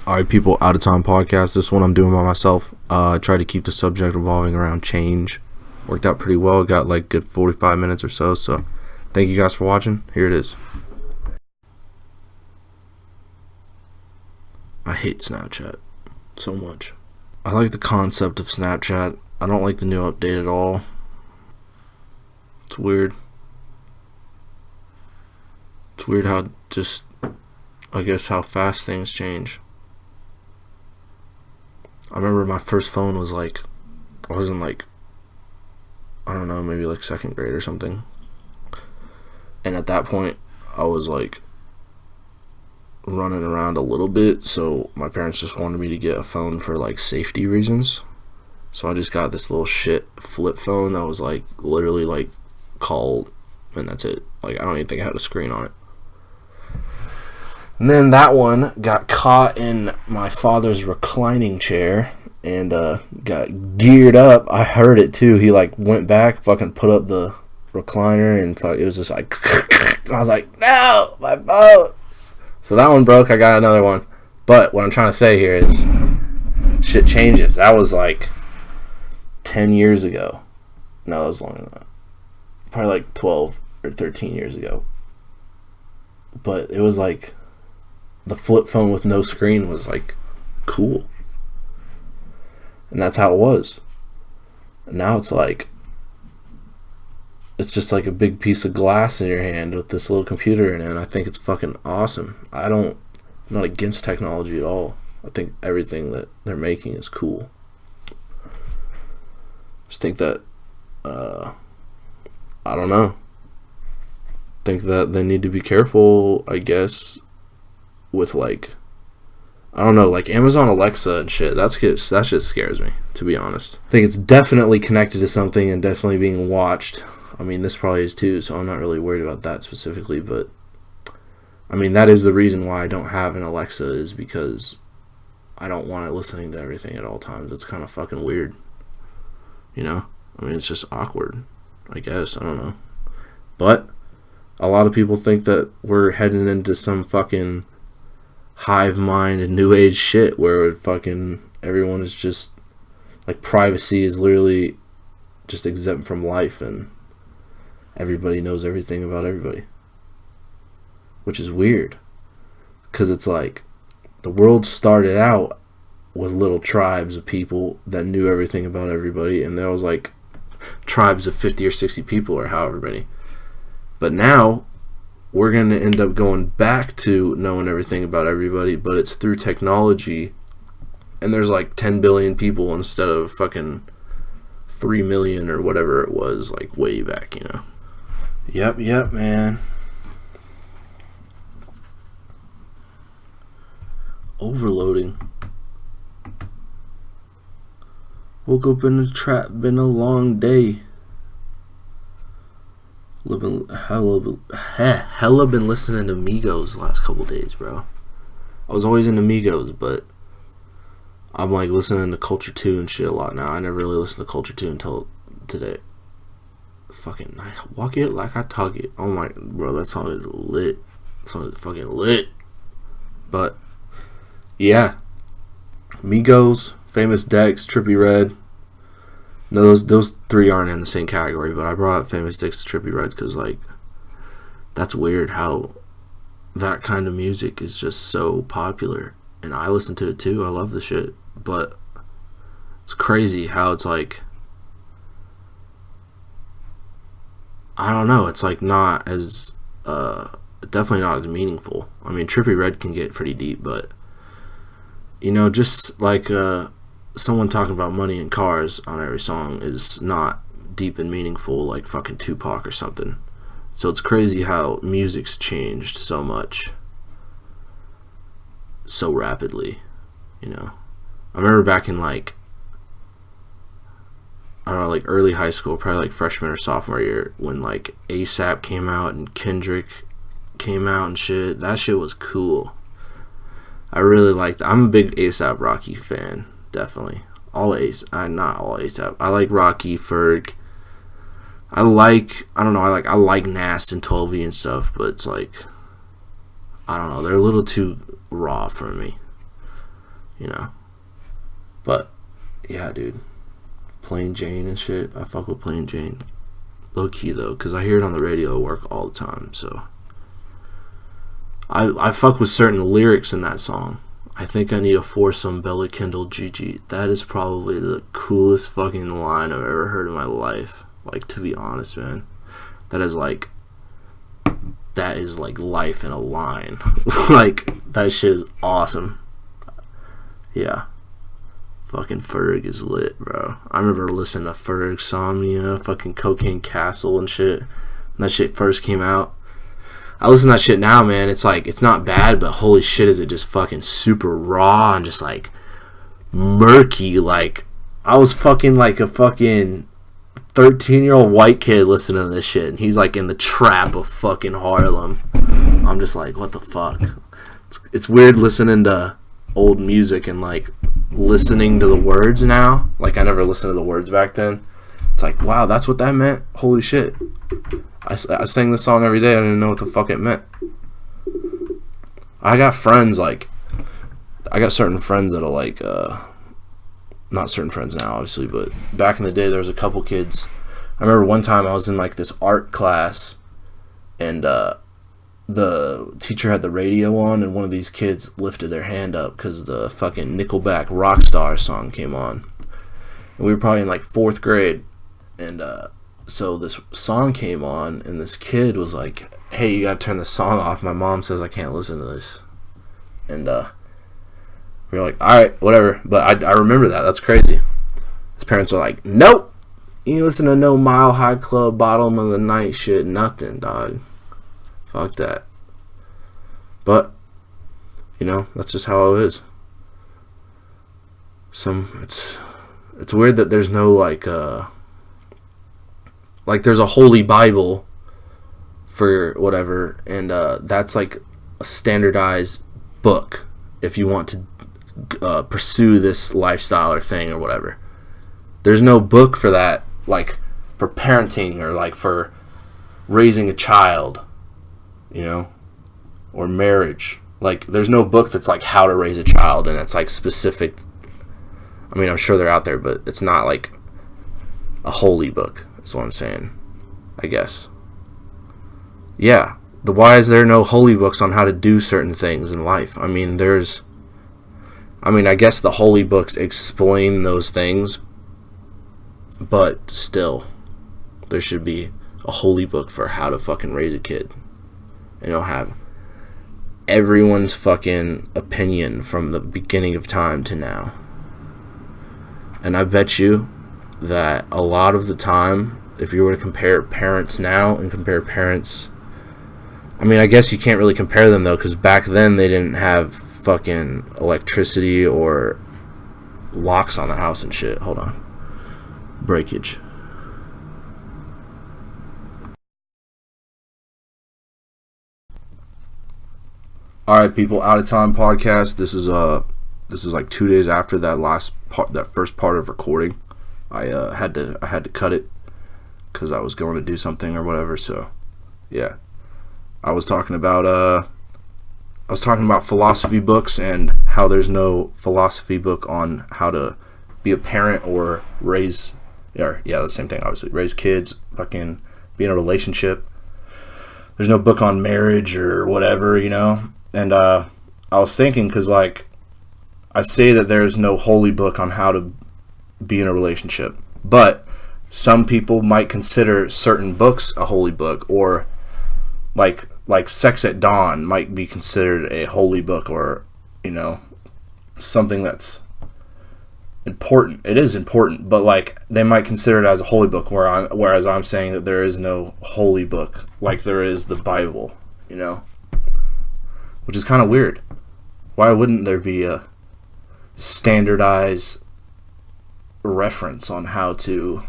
Alright, people, Out of Time podcast. This one I'm doing by myself. I tried to keep the subject revolving around change. Worked out pretty well. Got like good 45 minutes or so. So thank you guys for watching. Here it is. I hate Snapchat so much. I like the concept of Snapchat. I don't like the new update at all. It's weird. It's weird how just, I guess, how fast things change. I remember my first phone was like, I was in like, I don't know, maybe like second grade or something. And at that point, I was like running around a little bit. So my parents just wanted me to get a phone for like safety reasons. So I just got this little shit flip phone that was like literally like called, and that's it. Like I don't even think I had a screen on it. And then that one got caught in my father's reclining chair and got geared up. I heard it too. He like went back, fucking put up the recliner, and it was just like, I was like, no, my phone. So that one broke. I got another one. But what I'm trying to say here is shit changes. That was like 10 years ago. No, that was longer than that. Probably like 12 or 13 years ago. But it was like, the flip phone with no screen was like cool, and that's how it was. And now it's like, it's just like a big piece of glass in your hand with this little computer in it, and I think it's fucking awesome. I'm not against technology at all. I think everything that they're making is cool. Just think that I don't know, think that they need to be careful, I guess, with like, I don't know, like Amazon Alexa and shit. That shit scares me, to be honest. I think it's definitely connected to something and definitely being watched. I mean, this probably is too, so I'm not really worried about that specifically, but I mean, that is the reason why I don't have an Alexa, is because I don't want it listening to everything at all times. It's kind of fucking weird, you know? I mean, it's just awkward, I guess. I don't know. But a lot of people think that we're heading into some fucking hive mind and new age shit where fucking everyone is just like, privacy is literally just exempt from life and everybody knows everything about everybody, which is weird, because it's like the world started out with little tribes of people that knew everything about everybody, and there was like tribes of 50 or 60 people or however many. But now we're going to end up going back to knowing everything about everybody, but it's through technology, and there's like 10 billion people instead of fucking 3 million or whatever it was, like way back, you know. Yep, man. Overloading. Woke up in the trap, been a long day. Hella been listening to Migos the last couple days, bro. I was always into Migos, but I'm like listening to Culture 2 and shit a lot now. I never really listened to Culture 2 until today. Fucking walk it like I talk it. Oh my, bro, that song is lit. That song is fucking lit. But yeah, Migos, Famous Dex, Trippie Redd. No, those three aren't in the same category, but I brought up Famous Dex, Trippie Redd because, like, that's weird how that kind of music is just so popular, and I listen to it too. I love the shit, but it's crazy how it's like, I don't know, it's like not as definitely not as meaningful. I mean, Trippie Redd can get pretty deep, but you know, just like someone talking about money and cars on every song is not deep and meaningful like fucking Tupac or something. So it's crazy how music's changed so much so rapidly, you know. I remember back in like, I don't know, like early high school, probably like freshman or sophomore year, when like ASAP came out and Kendrick came out and shit. That shit was cool. I really liked that. I'm a big ASAP Rocky fan, definitely. Not all ASAP. I like Rocky, Ferg. I like Nas and 12E and stuff, but it's like, I don't know, they're a little too raw for me. you know. But yeah, dude, Plain Jane and shit. I fuck with Plain Jane. Low key though, because I hear it on the radio at work all the time. So I fuck with certain lyrics in that song. I think I need a foursome, Bella Kendall, Gigi. That is probably the coolest fucking line I've ever heard in my life. Like, to be honest, man. That is like life in a line. Like, that shit is awesome. Yeah. Fucking Ferg is lit, bro. I remember listening to Ferg, Somnia, fucking Cocaine Castle and shit. When that shit first came out. I listen to that shit now, man. It's like, it's not bad, but holy shit, is it just fucking super raw and just like murky. Like, I was fucking like a fucking 13-year-old white kid listening to this shit, and he's like in the trap of fucking Harlem. I'm just like, what the fuck? It's weird listening to old music and like listening to the words now. Like, I never listened to the words back then. It's like, wow, that's what that meant? Holy shit. I sang this song every day. I didn't know what the fuck it meant. I got friends, like, I got certain friends that are like, not certain friends now, obviously, but back in the day, there was a couple kids. I remember one time I was in like this art class, and the teacher had the radio on, and one of these kids lifted their hand up because the fucking Nickelback Rockstar song came on. And we were probably in like 4th grade, and so this song came on, and this kid was like, hey, you gotta turn the song off. My mom says I can't listen to this. And we were like, alright, whatever. But I remember that. That's crazy. His parents were like, nope. You ain't listen to no Mile High Club, Bottom of the Night shit. Nothing, dog. Fuck that. But, you know, that's just how it is. It's weird that there's no like there's a holy Bible for whatever, and that's like a standardized book if you want to pursue this lifestyle or thing or whatever. There's no book for that, like for parenting or like for raising a child, you know, or marriage. Like, there's no book that's like how to raise a child, and it's like specific. I mean, I'm sure they're out there, but it's not like a holy book. That's what I'm saying, I guess. Yeah. Why is there no holy books on how to do certain things in life? I mean, I guess the holy books explain those things, but still, there should be a holy book for how to fucking raise a kid. And you'll have everyone's fucking opinion from the beginning of time to now. And I bet you that a lot of the time, if you were to compare parents now and compare parents, I mean, I guess you can't really compare them though, because back then they didn't have fucking electricity or locks on the house and shit. Hold on. Breakage. Alright, people, Out of Time podcast. This is like 2 days after that first part of recording. I had to cut it because I was going to do something or whatever. So yeah, I was talking about philosophy books and how there's no philosophy book on how to be a parent or raise, the same thing, obviously, raise kids, fucking be in a relationship. There's no book on marriage or whatever, you know. And I was thinking, because like I say that there's no holy book on how to be in a relationship, but some people might consider certain books a holy book, or like Sex at Dawn might be considered a holy book, or, you know, something that's important. It is important, but like they might consider it as a holy book, whereas I'm saying that there is no holy book like there is the Bible, you know, which is kind of weird. Why wouldn't there be a standardized reference on how to,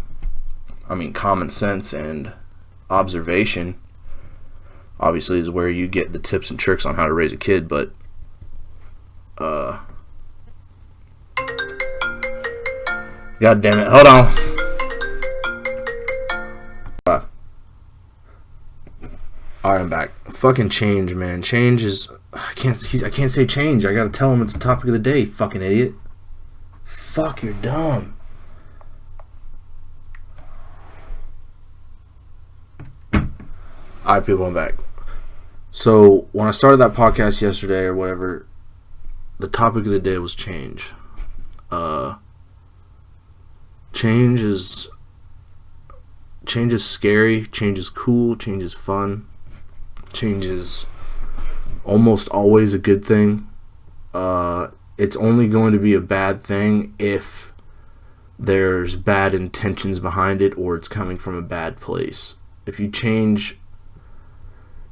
I mean, common sense and observation obviously is where you get the tips and tricks on how to raise a kid, but god damn it, hold on. Alright, I'm back. Fucking change, man. Change is, I can't say change. I gotta tell him it's the topic of the day, fucking idiot. Fuck, you're dumb. Alright, people, I'm back. So, when I started that podcast yesterday or whatever, the topic of the day was change. Change is scary, change is cool, change is fun, change is almost always a good thing. It's only going to be a bad thing if there's bad intentions behind it or it's coming from a bad place. If you change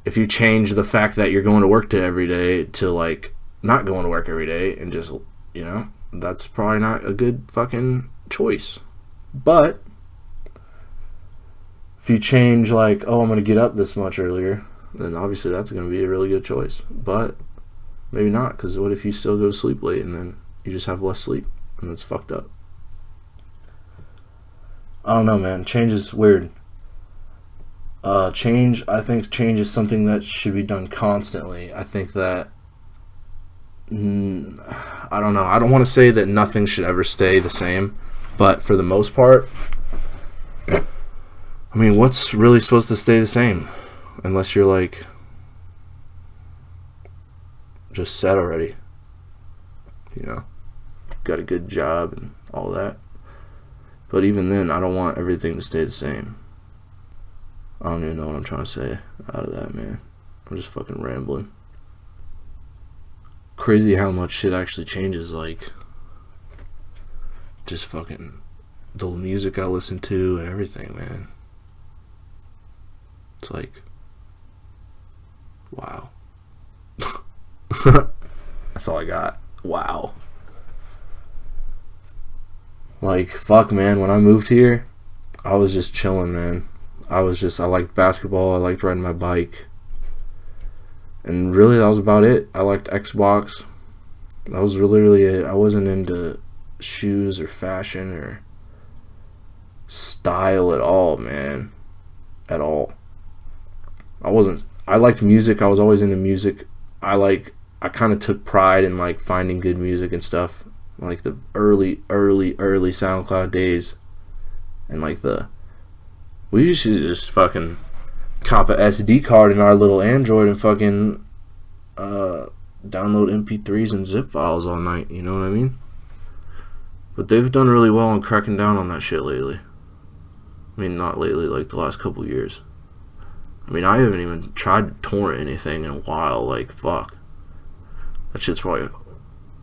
the fact that you're going to work every day to like not going to work every day and just, you know, that's probably not a good fucking choice. But if you change like, oh, I'm going to get up this much earlier, then obviously that's going to be a really good choice. But maybe not, because what if you still go to sleep late and then you just have less sleep and that's fucked up? I don't know, man. Change is weird. I think change is something that should be done constantly. I think that I don't know. I don't want to say that nothing should ever stay the same, but for the most part, I mean, what's really supposed to stay the same? Unless you're like just set already, you know, got a good job and all that. But even then, I don't want everything to stay the same. I don't even know what I'm trying to say out of that, man. I'm just fucking rambling. Crazy how much shit actually changes, like just fucking the music I listen to and everything, man. It's like, wow. That's all I got. Wow. Like, fuck, man, when I moved here, I was just chilling, man. I liked basketball, I liked riding my bike. And really, that was about it. I liked Xbox. That was really it. I wasn't into shoes or fashion or style at all, man. At all. I liked music. I was always into music. I kind of took pride in like finding good music and stuff. Like the early SoundCloud days. And like we used to just fucking cop a SD card in our little Android and fucking download MP3s and zip files all night, you know what I mean? But they've done really well on cracking down on that shit lately. I mean, not lately, like the last couple years. I mean, I haven't even tried to torrent anything in a while, like, fuck. That shit's probably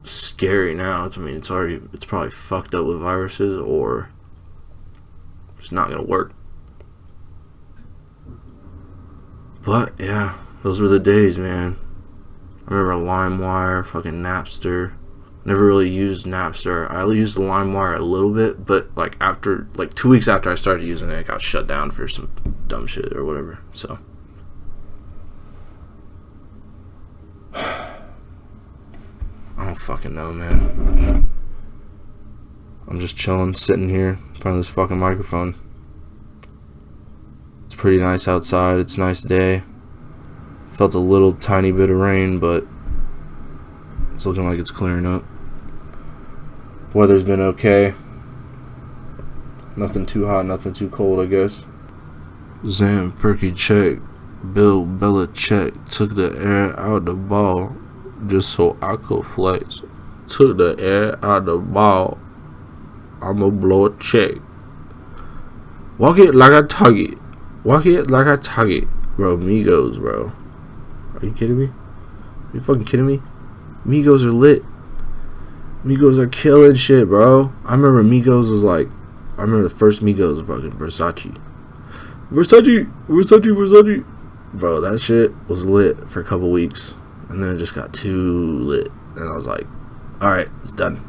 scary now. I mean, it's probably fucked up with viruses or it's not gonna work. But, yeah, those were the days, man. I remember LimeWire, fucking Napster. Never really used Napster. I used the LimeWire a little bit, but, like, 2 weeks after I started using it, it got shut down for some dumb shit or whatever, so. I don't fucking know, man. I'm just chilling, sitting here in front of this fucking microphone. It's pretty nice outside. It's a nice day. Felt a little tiny bit of rain, but it's looking like it's clearing up. Weather's been okay. Nothing too hot, nothing too cold, I guess. Zam Perky check. Bill Belichick took the air out the ball just so I could flex. Took the air out the ball. I'ma blow a check. Walk it like a target. Walk it like a target. Bro, Migos, bro. Are you kidding me? Are you fucking kidding me? Migos are lit. Migos are killing shit, bro. I remember Migos was like, I remember the first Migos was fucking Versace. Bro, that shit was lit for a couple weeks. And then it just got too lit. And I was like, alright, it's done.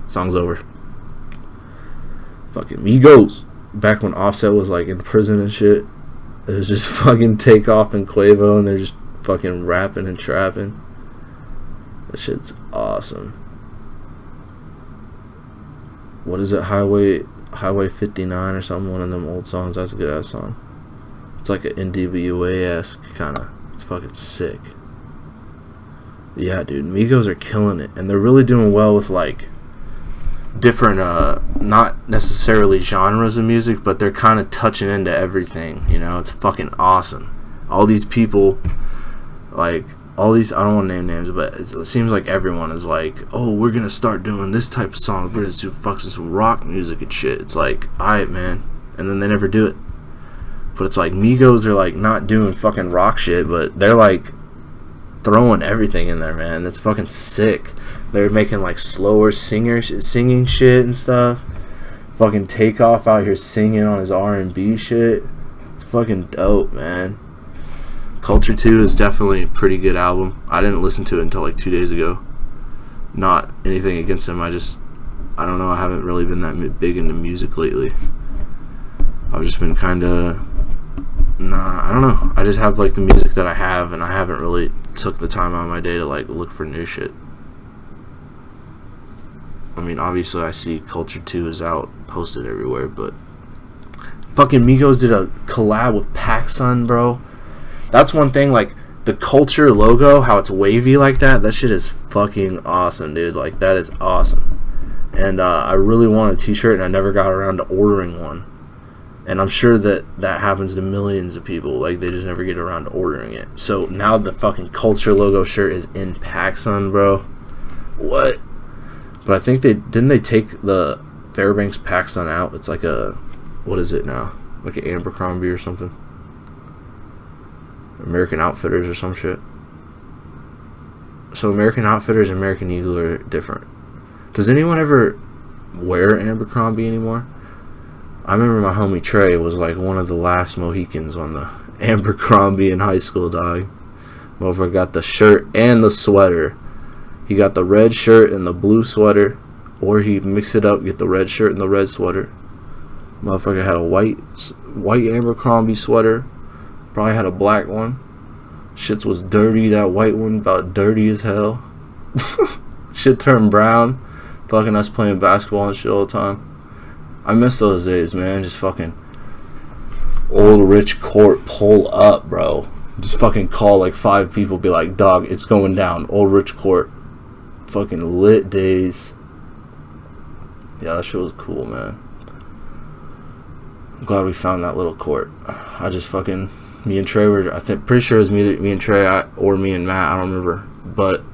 Song's over. Fucking Migos. Back when Offset was like in prison and shit. It was just fucking Takeoff and Quavo and they're just fucking rapping and trapping. That shit's awesome. What is it? Highway 59 or something, one of them old songs. That's a good ass song. It's like an NWA-esque kind of. It's fucking sick. Yeah, dude, Migos are killing it, and they're really doing well with like different, not necessarily genres of music, but they're kind of touching into everything. You know, it's fucking awesome. All these people, like all these, I don't want to name names, but it seems like everyone is like, oh, we're gonna start doing this type of song. We're gonna do fucking some rock music and shit. It's like, alright, man, and then they never do it. But it's like Migos are like not doing fucking rock shit, but they're like throwing everything in there, man. That's fucking sick. They're making like slower singing shit and stuff. Fucking Takeoff out here singing on his R&B shit. It's fucking dope, man. Culture 2 is definitely a pretty good album. I didn't listen to it until like 2 days ago. Not anything against him. I don't know. I haven't really been that big into music lately. I've just been kind of, I don't know. I just have like the music that I have, and I haven't really took the time out of my day to like look for new shit. I mean, obviously I see Culture 2 is out, posted everywhere, but fucking Migos did a collab with PacSun, bro. That's one thing, like the Culture logo, how it's wavy like that. That shit is fucking awesome, dude. Like that is awesome. And I really want a t-shirt, and I never got around to ordering one. And I'm sure that happens to millions of people. Like, they just never get around to ordering it. So, now the fucking Culture logo shirt is in PacSun, bro. What? But I think didn't they take the Fairbanks PacSun out? It's like a, what is it now? Like an Abercrombie or something? American Outfitters or some shit. So, American Outfitters and American Eagle are different. Does anyone ever wear Abercrombie anymore? I remember my homie Trey was like one of the last Mohicans on the Abercrombie in high school, dog. Motherfucker got the shirt and the sweater. He got the red shirt and the blue sweater, or he mixed it up, get the red shirt and the red sweater. Motherfucker had a white Abercrombie sweater. Probably had a black one. Shit was dirty. That white one about dirty as hell. Shit turned brown. Fucking us playing basketball and shit all the time. I miss those days, man. Just fucking Old Rich Court pull up, bro. Just fucking call like 5 people, be like, dog, it's going down. Old Rich Court. Fucking lit days. Yeah, that shit was cool, man. I'm glad we found that little court. I just fucking, me and Trey were, pretty sure it was me and Trey, or me and Matt, I don't remember. But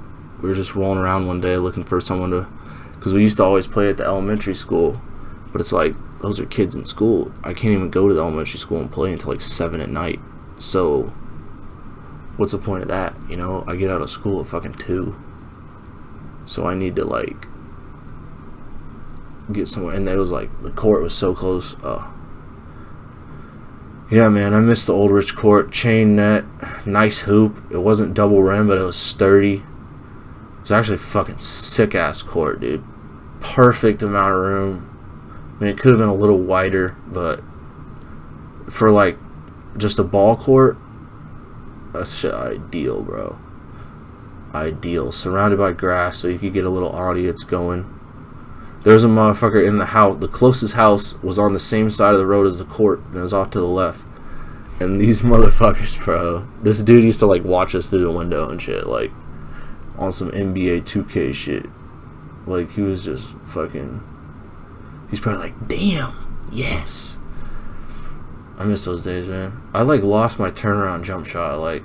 we were just rolling around one day looking for someone to, because we used to always play at the elementary school. But it's like, those are kids in school. I can't even go to the elementary school and play until like 7 at night. So, what's the point of that? You know, I get out of school at fucking 2. So I need to like, get somewhere. And it was like, the court was so close. Yeah, man, I missed the Old Rich Court. Chain net, nice hoop. It wasn't double rim, but it was sturdy. It was actually a fucking sick-ass court, dude. Perfect amount of room. I mean, it could have been a little wider, but for like just a ball court, that's shit ideal, bro. Ideal. Surrounded by grass, so you could get a little audience going. There's a motherfucker in the house. The closest house was on the same side of the road as the court, and it was off to the left. And these motherfuckers, bro. This dude used to like watch us through the window and shit, like on some NBA 2K shit. Like, he was just fucking. He's probably like, damn, yes. I miss those days, man. I like lost my turnaround jump shot. Like,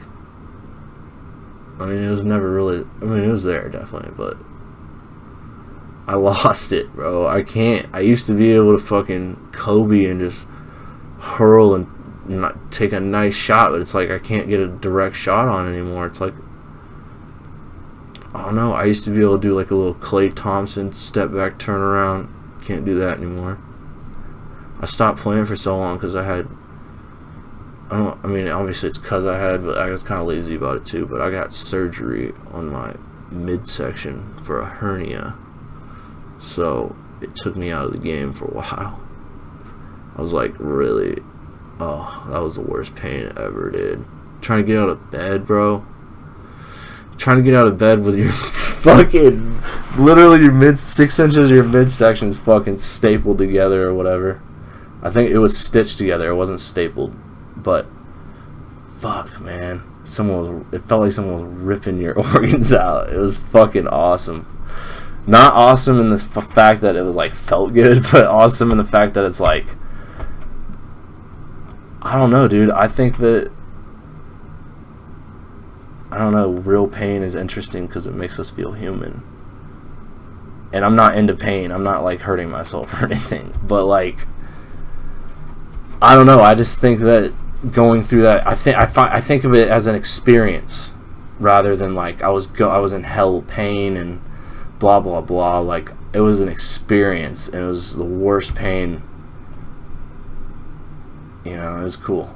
I mean, it was never really, I mean, it was there definitely, but I lost it, bro. I can't. I used to be able to fucking Kobe and just hurl and not take a nice shot, but it's like I can't get a direct shot on anymore. It's like, I don't know. I used to be able to do like a little Klay Thompson step back turnaround. Can't do that anymore. I stopped playing for so long because I mean, obviously it's because I had, but I was kind of lazy about it too. But I got surgery on my midsection for a hernia, so it took me out of the game for a while. I was like, really, that was the worst pain ever, dude. Trying to get out of bed, bro. Trying to get out of bed with your fucking, literally your 6 inches of your midsection is fucking stapled together or whatever. I think it was stitched together. It wasn't stapled. But, fuck, man. it felt like someone was ripping your organs out. It was fucking awesome. Not awesome in the fact that it was like felt good, but awesome in the fact that it's like, I don't know, dude. I think that, I don't know, real pain is interesting because it makes us feel human. And I'm not into pain. I'm not like hurting myself or anything. But like, I don't know. I just think that going through that, I think of it as an experience rather than like I was in hell pain and blah blah blah. Like, it was an experience, and it was the worst pain. You know, it was cool.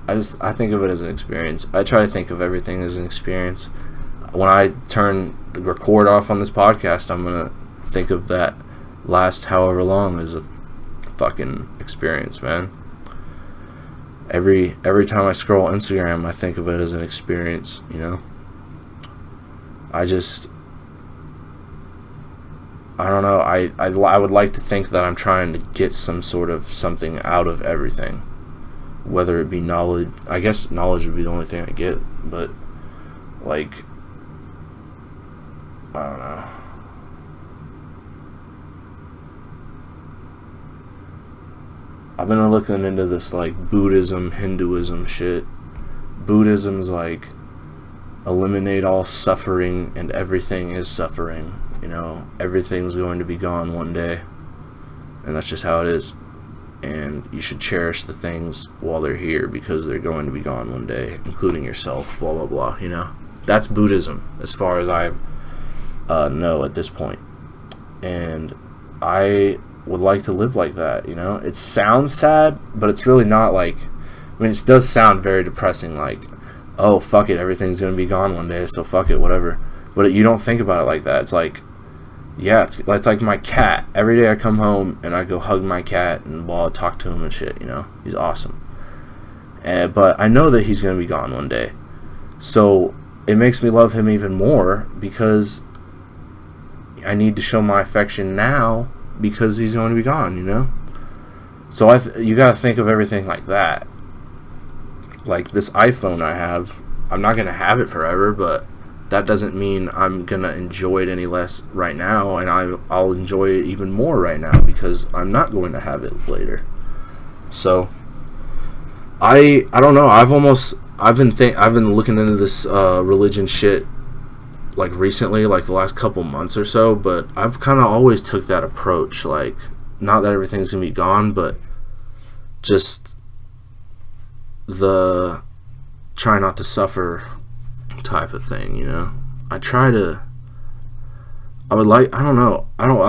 I think of it as an experience. I try to think of everything as an experience. When I turn the record off on this podcast, I'm gonna think of that last however long as a fucking experience, man. Every time I scroll Instagram, I think of it as an experience, you know? I don't know, I would like to think that I'm trying to get some sort of something out of everything. Whether it be knowledge, I guess knowledge would be the only thing I get, but like, I don't know. I've been looking into this like Buddhism, Hinduism shit. Buddhism's like eliminate all suffering, and everything is suffering. You know, everything's going to be gone one day, and that's just how it is. And you should cherish the things while they're here because they're going to be gone one day, including yourself. Blah blah blah. You know, that's Buddhism as far as I know at this point. And I would like to live like that, you know? It sounds sad, but it's really not. Like, I mean, it does sound very depressing, like, oh, fuck it, everything's gonna be gone one day, so fuck it, whatever. But you don't think about it like that. It's like, yeah, it's like my cat. Every day I come home and I go hug my cat and talk to him and shit, you know? He's awesome. But I know that he's gonna be gone one day. So it makes me love him even more because I need to show my affection now because he's going to be gone, you know? So you gotta think of everything like that. Like this iPhone I have, I'm not gonna have it forever, but that doesn't mean I'm gonna enjoy it any less right now, and I'll enjoy it even more right now because I'm not going to have it later. So I don't know. I've been looking into this religion shit like recently, like the last couple months or so, but I've kind of always took that approach, like, not that everything's gonna be gone, but just the try not to suffer type of thing, you know? I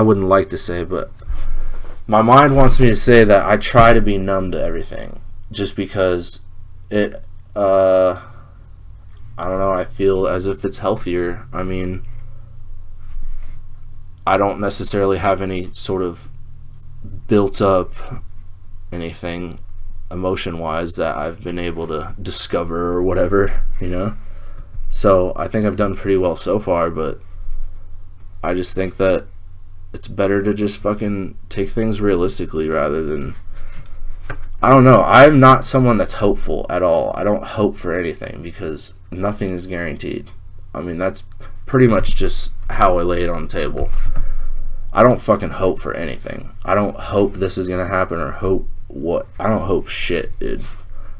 wouldn't like to say, but my mind wants me to say that I try to be numb to everything, just because it, I don't know, I feel as if it's healthier. I mean, I don't necessarily have any sort of built up anything emotion-wise that I've been able to discover or whatever, you know? So I think I've done pretty well so far, but I just think that it's better to just fucking take things realistically rather than, I don't know. I'm not someone that's hopeful at all. I don't hope for anything because nothing is guaranteed. I mean, that's pretty much just how I lay it on the table. I don't fucking hope for anything. I don't hope this is gonna happen or hope what. I don't hope shit, dude.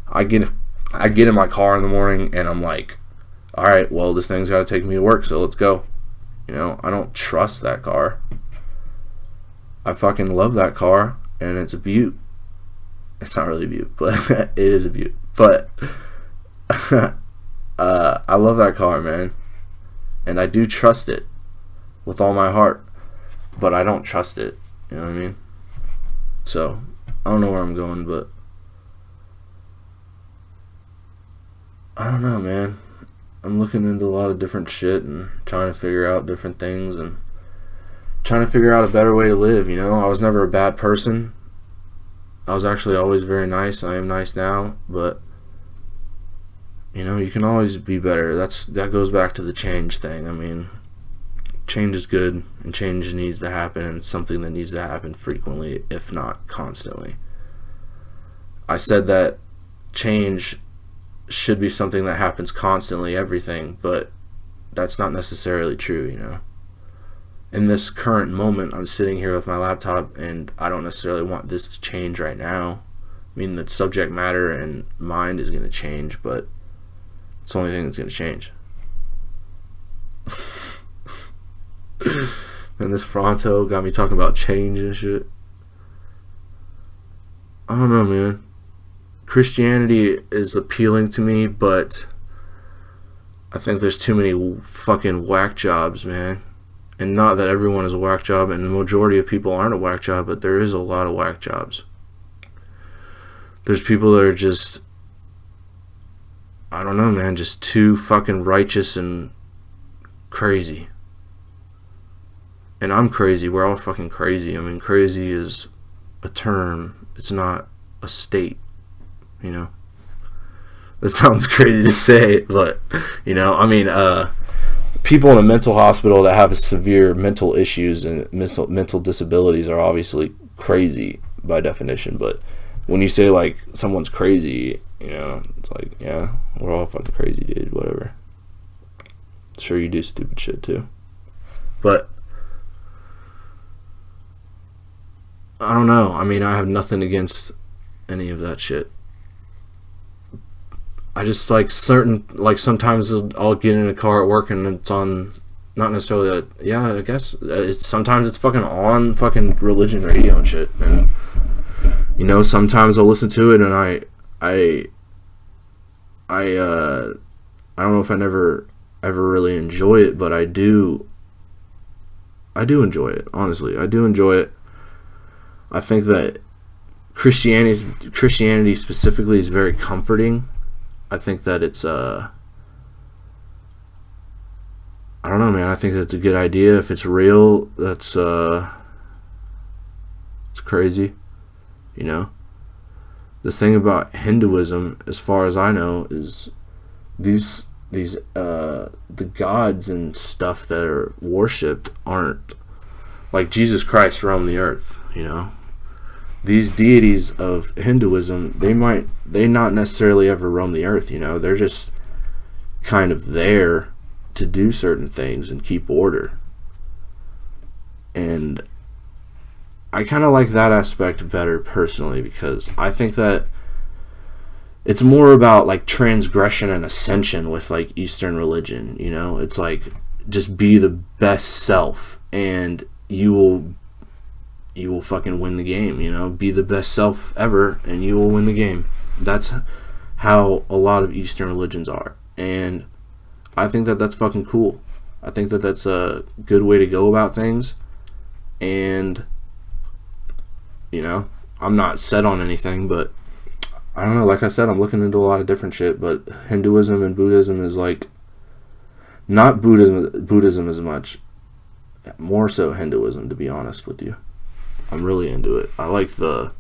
I get in my car in the morning and I'm like, all right, well, this thing's gotta take me to work, so let's go. You know, I don't trust that car. I fucking love that car, and it's a beaut. It's not really a beaut, but it is a beaut. But I love that car, man. And I do trust it with all my heart. But I don't trust it. You know what I mean? So, I don't know where I'm going, but I don't know, man. I'm looking into a lot of different shit and trying to figure out different things and trying to figure out a better way to live, you know? I was never a bad person. I was actually always very nice. I am nice now, but you know, you can always be better. That goes back to the change thing. I mean, change is good, and change needs to happen, and it's something that needs to happen frequently, if not constantly. I said that change should be something that happens constantly, everything, but that's not necessarily true, you know. In this current moment, I'm sitting here with my laptop, and I don't necessarily want this to change right now. I mean, the subject matter and mind is going to change, but it's the only thing that's going to change. And this Fronto got me talking about change and shit. I don't know, man. Christianity is appealing to me, but I think there's too many fucking whack jobs, man. And not that everyone is a whack job, and the majority of people aren't a whack job, but there is a lot of whack jobs. There's people that are just, I don't know, man, just too fucking righteous and crazy. And I'm crazy. We're all fucking crazy. I mean, crazy is a term. It's not a state, you know. That sounds crazy to say, but, you know, I mean, people in a mental hospital that have severe mental issues and mental disabilities are obviously crazy by definition, but when you say, like, someone's crazy, you know, it's like, yeah, we're all fucking crazy, dude, whatever. Sure, you do stupid shit, too. But I don't know. I mean, I have nothing against any of that shit. I just like sometimes I'll get in a car at work and it's on, not necessarily I guess sometimes it's fucking on fucking religion radio and shit, and you know, sometimes I'll listen to it and I don't know if I ever really enjoy it, but I do enjoy it, honestly. I do enjoy it. I think that Christianity specifically is very comforting. I think that it's I don't know, man. I think that's a good idea. If it's real, that's it's crazy, you know. The thing about Hinduism, as far as I know, is these the gods and stuff that are worshipped aren't like Jesus Christ roamed the earth, you know. These deities of Hinduism, they not necessarily ever roam the earth, you know. They're just kind of there to do certain things and keep order. And I kind of like that aspect better personally, because I think that it's more about like transgression and ascension with like Eastern religion, you know. It's like, just be the best self and you will fucking win the game, you know. Be the best self ever and you will win the game. That's how a lot of Eastern religions are, and I think that that's fucking cool. I think that that's a good way to go about things, and you know, I'm not set on anything, but I don't know, like I said, I'm looking into a lot of different shit, but Hinduism and Buddhism is like, not Buddhism as much, more so Hinduism, to be honest with you. I'm really into it. I like the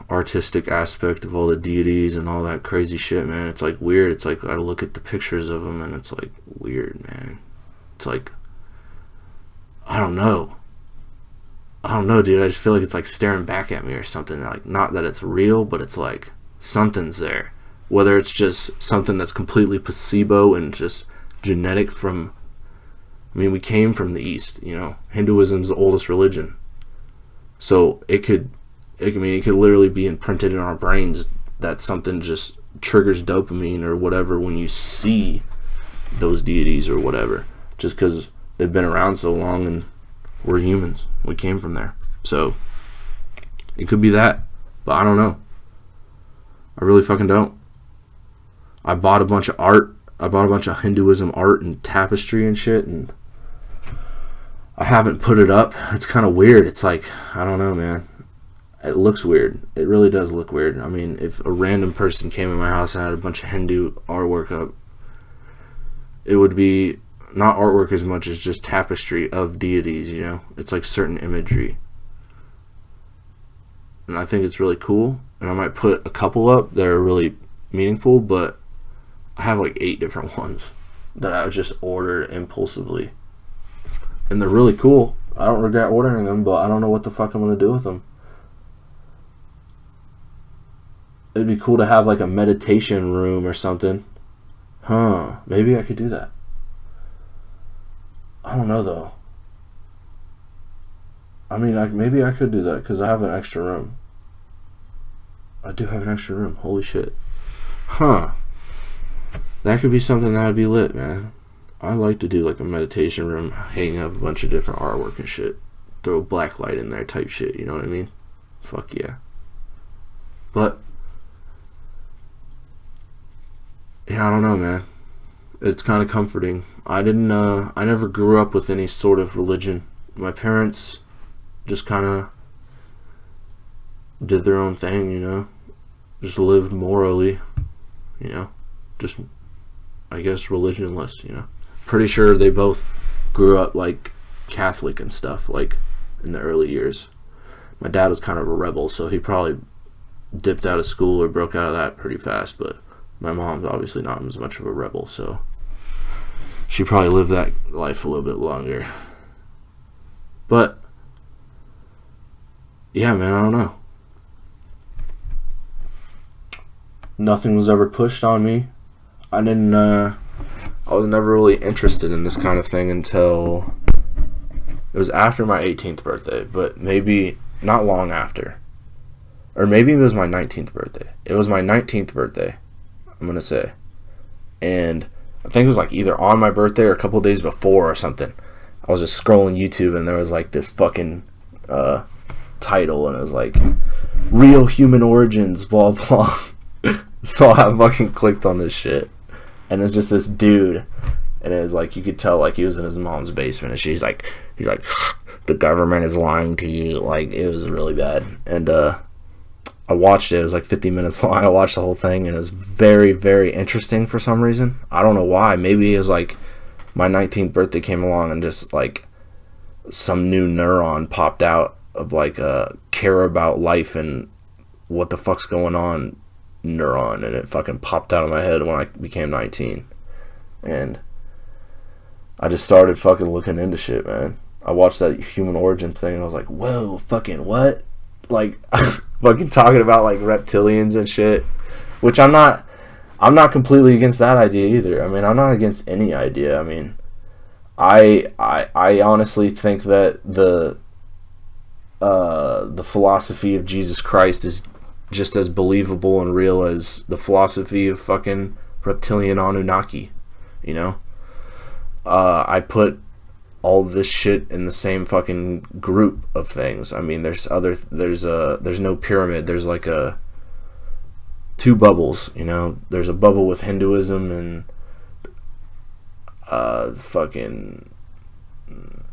artistic aspect of all the deities and all that crazy shit, man. It's like weird. It's like I look at the pictures of them and it's like weird, man. It's like, I don't know, dude. I just feel like it's like staring back at me or something. Like, not that it's real, but it's like something's there. Whether it's just something that's completely placebo and just genetic from, I mean, we came from the East, you know. Hinduism's the oldest religion. So it could literally be imprinted in our brains that something just triggers dopamine or whatever when you see those deities or whatever, just because they've been around so long and we're humans. We came from there. So it could be that, but I don't know. I really fucking don't. I bought a bunch of art. I bought a bunch of Hinduism art and tapestry and shit, and I haven't put it up. It's kind of weird. It's like, I don't know, man. It looks weird. It really does look weird. I mean, if a random person came in my house and had a bunch of Hindu artwork up, it would be not artwork as much as just tapestry of deities, you know? It's like certain imagery. And I think it's really cool. And I might put a couple up that are really meaningful, but I have like 8 different ones that I just ordered impulsively. And they're really cool. I don't regret ordering them, but I don't know what the fuck I'm going to do with them. it'd be cool to have like a meditation room or something. Huh? Maybe I could do that. I don't know though. I mean, maybe I could do that because I have an extra room. I do have an extra room. Holy shit. Huh. That could be something that would be lit, man. I like to do like a meditation room, hang up a bunch of different artwork and shit. Throw black light in there type shit, you know what I mean? Fuck yeah. But, yeah, I don't know, man. It's kind of comforting. I never grew up with any sort of religion. My parents just kind of did their own thing, you know? Just lived morally, you know? Just, I guess, religionless, you know? Pretty sure they both grew up, like, Catholic and stuff, like, in the early years. My dad was kind of a rebel, so he probably dipped out of school or broke out of that pretty fast, but my mom's obviously not as much of a rebel, so she probably lived that life a little bit longer. But, yeah, man, I don't know. Nothing was ever pushed on me. I was never really interested in this kind of thing until it was after my 18th birthday, but maybe not long after. Or maybe it was my 19th birthday. It was my 19th birthday, I'm going to say. And I think it was like either on my birthday or a couple days before or something. I was just scrolling YouTube and there was like this fucking title and it was like, Real Human Origins, blah, blah. So I fucking clicked on this shit. And it's just this dude. And it was like, you could tell like he was in his mom's basement. And he's like, the government is lying to you. Like, it was really bad. And I watched it. It was like 50 minutes long. I watched the whole thing. And it was very, very interesting for some reason. I don't know why. Maybe it was like my 19th birthday came along and just like some new neuron popped out of like a care about life and what the fuck's going on neuron, and it fucking popped out of my head when I became 19. And I just started fucking looking into shit, man. I watched that Human Origins thing and I was like, whoa, fucking what? Like, fucking talking about like reptilians and shit, which I'm not completely against that idea either. I mean, I'm not against any idea. I mean, I honestly think that the philosophy of Jesus Christ is just as believable and real as the philosophy of fucking reptilian Anunnaki, you know? I put all this shit in the same fucking group of things. I mean, there's no pyramid. There's like two bubbles, you know? There's a bubble with Hinduism and fucking,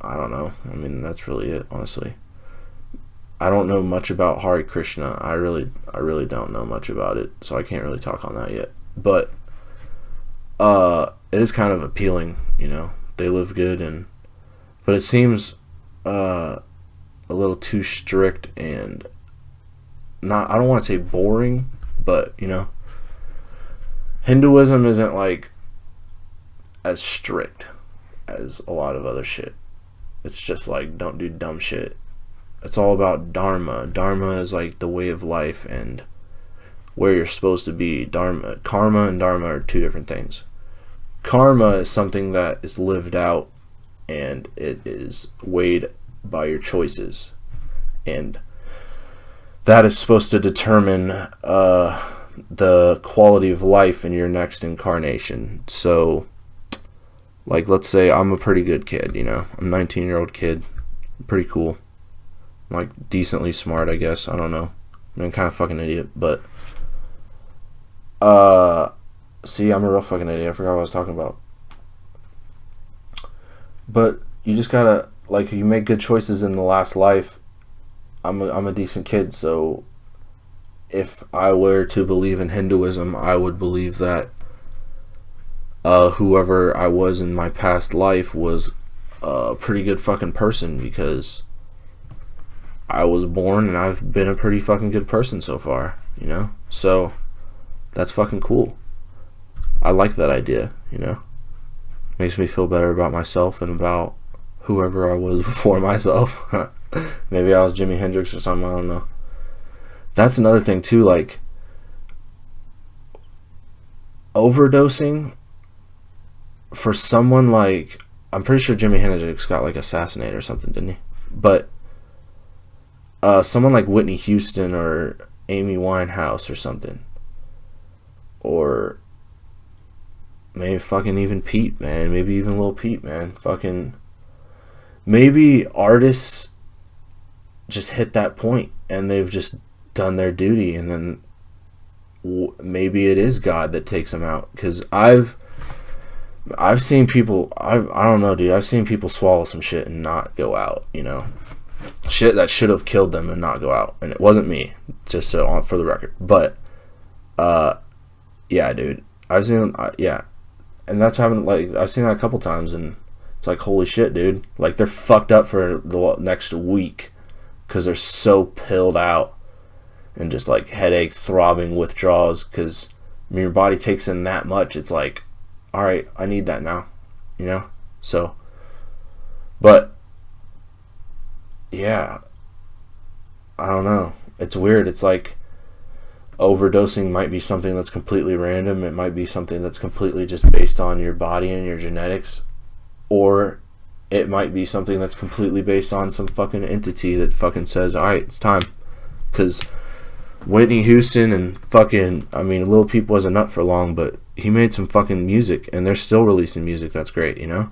I don't know. I mean, that's really it, honestly. I don't know much about Hare Krishna. I really don't know much about it, so I can't really talk on that yet. But it is kind of appealing, you know. They live good, but it seems a little too strict and not. I don't want to say boring, but you know, Hinduism isn't like as strict as a lot of other shit. It's just like, don't do dumb shit. It's all about dharma. Dharma is like the way of life and where you're supposed to be. Karma and dharma are two different things. Karma is something that is lived out and it is weighed by your choices. And that is supposed to determine the quality of life in your next incarnation. So, like, let's say I'm a pretty good kid, you know. I'm a 19-year-old kid. Pretty cool. Like, decently smart, I guess. I don't know. I'm kind of fucking idiot, but see, I'm a real fucking idiot. I forgot what I was talking about. But you just gotta, like, you make good choices in the last life. I'm a decent kid, so if I were to believe in Hinduism, I would believe that whoever I was in my past life was a pretty good fucking person, because I was born and I've been a pretty fucking good person so far, you know? So that's fucking cool. I like that idea, you know? Makes me feel better about myself and about whoever I was before myself. Maybe I was Jimi Hendrix or something, I don't know. That's another thing too, like, overdosing for someone like, I'm pretty sure Jimi Hendrix got like assassinated or something, didn't he? But someone like Whitney Houston or Amy Winehouse or something, or maybe fucking even Pete, man, maybe even Lil Peep, man, fucking, maybe artists just hit that point and they've just done their duty, and then maybe it is God that takes them out. Because I've seen people, I don't know, dude, I've seen people swallow some shit and not go out, you know, shit that should have killed them and not go out, and it wasn't me, just so on for the record. But yeah, dude, I've seen, yeah, and that's happened, like, I've seen that a couple times, and it's like, holy shit, dude, like, they're fucked up for the next week because they're so pilled out and just like headache, throbbing withdrawals, because I mean, your body takes in that much. It's like, all right, I need that now, you know. So, but yeah, I don't know, it's weird. It's like overdosing might be something that's completely random. It might be something that's completely just based on your body and your genetics, or it might be something that's completely based on some fucking entity that fucking says, all right, it's time. Because Whitney Houston and fucking, I mean, Lil Peep wasn't up for long, but he made some fucking music, and they're still releasing music that's great, you know?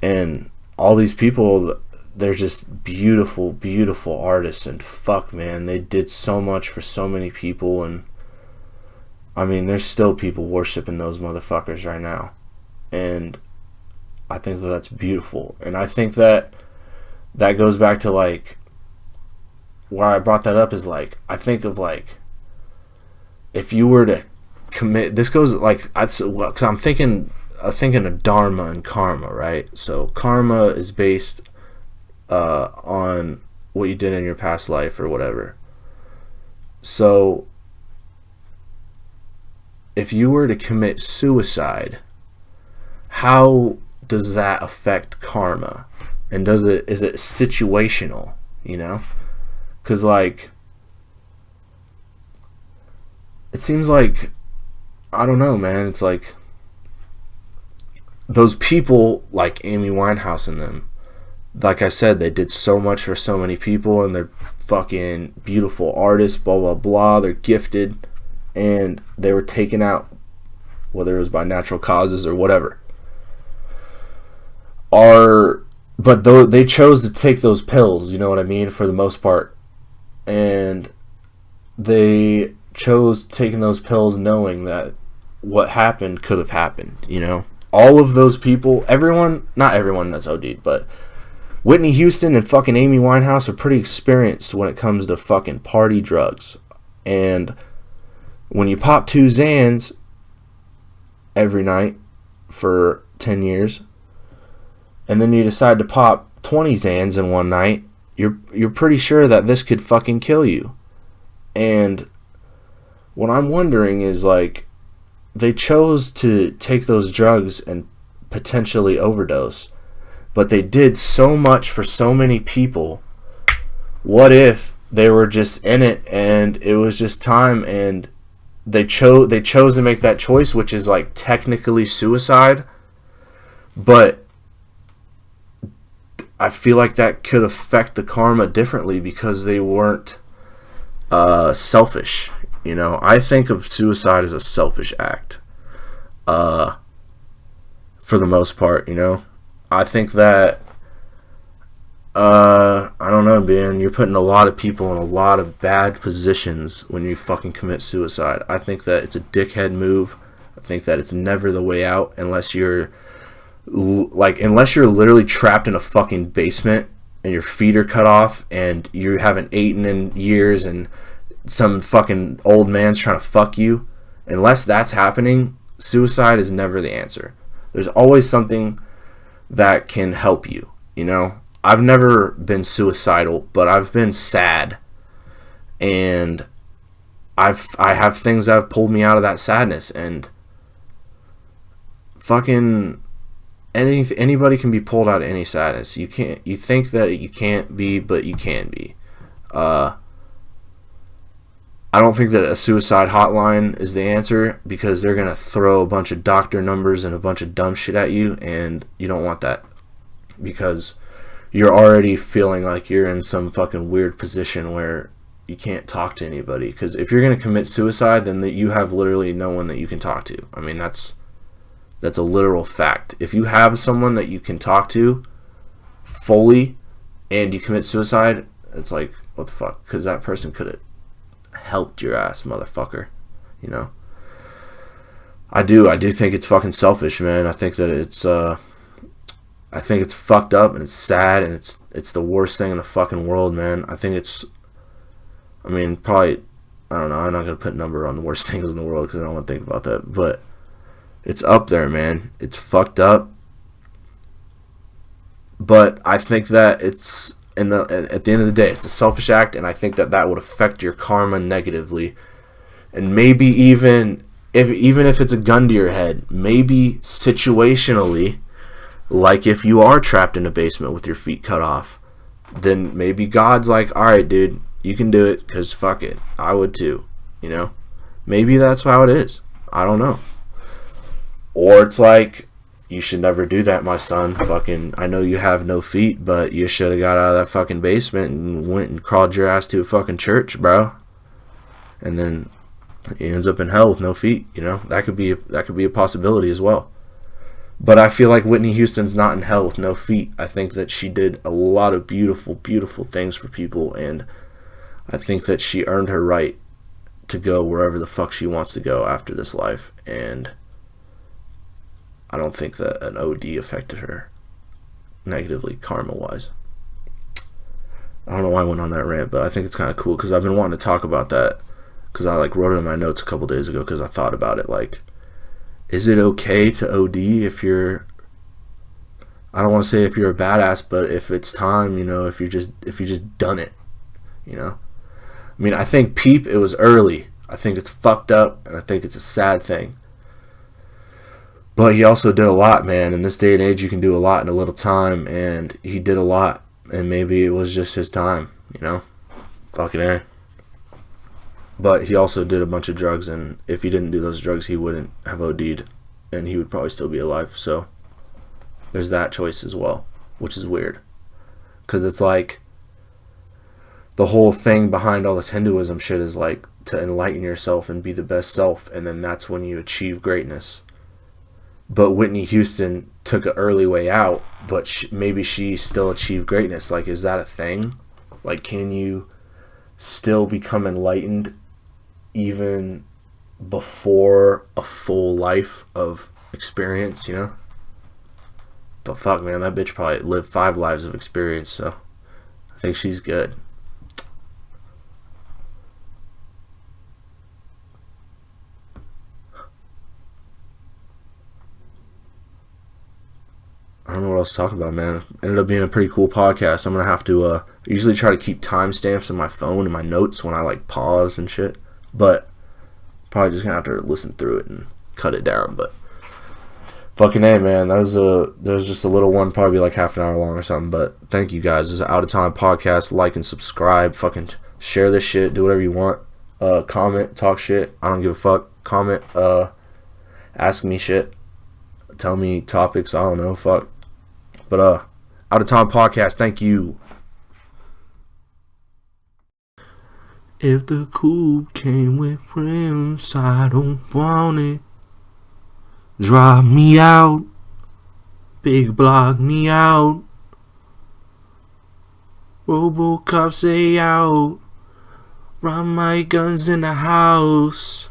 And all these people, they're just beautiful, beautiful artists, and fuck, man, they did so much for so many people, and I mean, there's still people worshiping those motherfuckers right now. And I think that that's beautiful. And I think that that goes back to, like, why I brought that up is, like, I think of, like, if you were to commit, this goes, like, because I'm thinking of dharma and karma, right? So karma is based on what you did in your past life or whatever. So if you were to commit suicide, how does that affect karma? And is it situational, you know? Because, like, it seems like, I don't know, man, it's like those people like Amy Winehouse and them, like I said, they did so much for so many people, and they're fucking beautiful artists, blah blah blah, they're gifted, and they were taken out, whether it was by natural causes or whatever. But though they chose to take those pills, you know what I mean, for the most part, and they chose taking those pills knowing that what happened could have happened, you know. All of those people, everyone, not everyone that's OD'd, but Whitney Houston and fucking Amy Winehouse are pretty experienced when it comes to fucking party drugs. And when you pop 2 Xans every night for 10 years, and then you decide to pop 20 Xans in one night, you're pretty sure that this could fucking kill you. And what I'm wondering is, like, they chose to take those drugs and potentially overdose, but they did so much for so many people. What if they were just in it and it was just time, and they chose to make that choice, which is, like, technically suicide, but I feel like that could affect the karma differently because they weren't selfish. You know, I think of suicide as a selfish act, for the most part. You know, I think that I don't know, man. You're putting a lot of people in a lot of bad positions when you fucking commit suicide. I think that it's a dickhead move. I think that it's never the way out unless you're literally trapped in a fucking basement and your feet are cut off and you haven't eaten in years and some fucking old man's trying to fuck you. Unless that's happening, suicide is never the answer. There's always something that can help you, you know? I've never been suicidal, but I've been sad, and I have things that have pulled me out of that sadness, and fucking anybody can be pulled out of any sadness. You think that you can't be, but you can be. I don't think that a suicide hotline is the answer, because they're going to throw a bunch of doctor numbers and a bunch of dumb shit at you, and you don't want that, because you're already feeling like you're in some fucking weird position where you can't talk to anybody. Because if you're going to commit suicide, then you have literally no one that you can talk to. I mean, that's a literal fact. If you have someone that you can talk to fully and you commit suicide, it's like, what the fuck? Because that person could have helped your ass, motherfucker. You know? I do think it's fucking selfish, man. I think that it's fucked up, and it's sad, and it's the worst thing in the fucking world, man. Probably, I don't know, I'm not going to put a number on the worst things in the world because I don't want to think about that, but it's up there, man. It's fucked up. But I think that at the end of the day, it's a selfish act, and I think that would affect your karma negatively. And maybe even if it's a gun to your head, maybe situationally, like if you are trapped in a basement with your feet cut off, then maybe God's like, alright, dude, you can do it, because fuck it. I would too, you know? Maybe that's how it is. I don't know. Or it's like, you should never do that, my son. Fucking, I know you have no feet, but you should have got out of that fucking basement and went and crawled your ass to a fucking church, bro. And then he ends up in hell with no feet, you know? That could be a possibility as well. But I feel like Whitney Houston's not in hell with no feet. I think that she did a lot of beautiful, beautiful things for people, and I think that she earned her right to go wherever the fuck she wants to go after this life, and I don't think that an OD affected her negatively, karma-wise. I don't know why I went on that rant, but I think it's kind of cool, because I've been wanting to talk about that, because I wrote it in my notes a couple days ago, because I thought about it, is it okay to OD if you're, I don't want to say if you're a badass, but if it's time, you know, if you just done it, you know? I mean, I think Peep, it was early. I think it's fucked up, and I think it's a sad thing. But he also did a lot, man. In this day and age, you can do a lot in a little time, and he did a lot, and maybe it was just his time, you know? Fucking A. But he also did a bunch of drugs, and if he didn't do those drugs, he wouldn't have OD'd, and he would probably still be alive. So there's that choice as well, which is weird. Because it's like, the whole thing behind all this Hinduism shit is like to enlighten yourself and be the best self, and then that's when you achieve greatness. But Whitney Houston took an early way out, but maybe she still achieved greatness. Like, is that a thing? Like, can you still become enlightened even before a full life of experience, you know? But fuck, man, that bitch probably lived 5 lives of experience, so I think she's good. I don't know what else to talk about, man. It ended up being a pretty cool podcast. I'm going to have to usually try to keep timestamps in my phone and my notes when I pause and shit. But probably just going to have to listen through it and cut it down. But fucking A, man. That was just a little one, probably half an hour long or something. But thank you guys. This is an Out of Time podcast. Like and subscribe. Fucking share this shit. Do whatever you want. Comment. Talk shit. I don't give a fuck. Comment. Ask me shit. Tell me topics. I don't know. Fuck. But Out of Time podcast, thank you. If the coupe came with rims, I don't want it. Drop me out. Big block me out. Robocop say out. Run my guns in the house.